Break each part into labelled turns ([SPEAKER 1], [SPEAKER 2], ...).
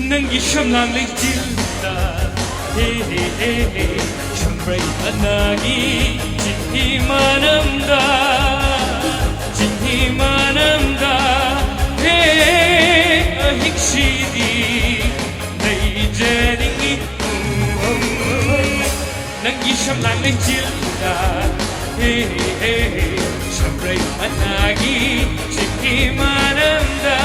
[SPEAKER 1] Nangi shamlang lekjilta Hey hey hey hey Shambray anagi Jinhi manamda Jinhi manamda Hey ahikshidi Nai janingi Nangi shamlang lekjilta Hey hey hey Shambray anagi Jinhi manamda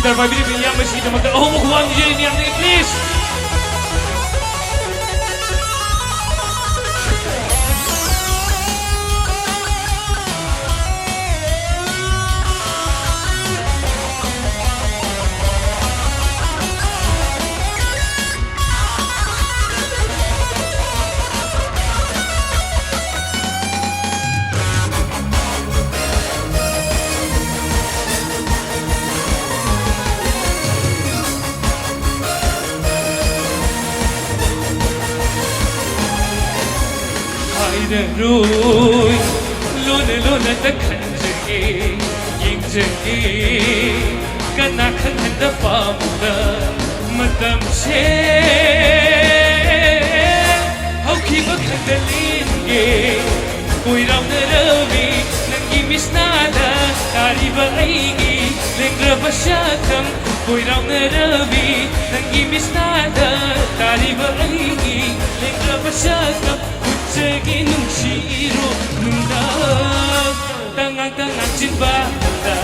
[SPEAKER 1] Gitar pabili yang masih kita makan. Oh, mau kuang DJ ini yang ini, please. Rui luna luna ta khan jagi ying jagi kana khan khan da pamuda matam se hau khi ba khan da linge koi raw na rawi nangi misnada kari ba aigi lengra ba shatam koi raw na rawi nangi misnada kari ba aigi lengra ba shatam Segi nungshiro nunda Tangang cinbata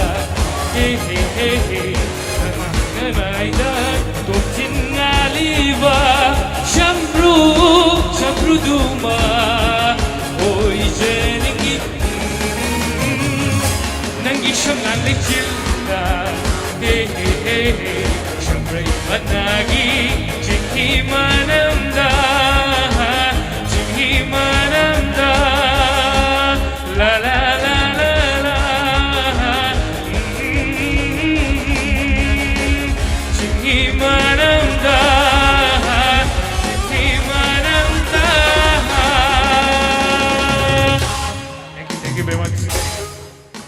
[SPEAKER 1] Hey hey hey hey Tangang Totin ngaliba Shampru duma Oi jeningi Nangi shamlang lekjilta Hey hey hey hey Shambray managi Jinhi manamda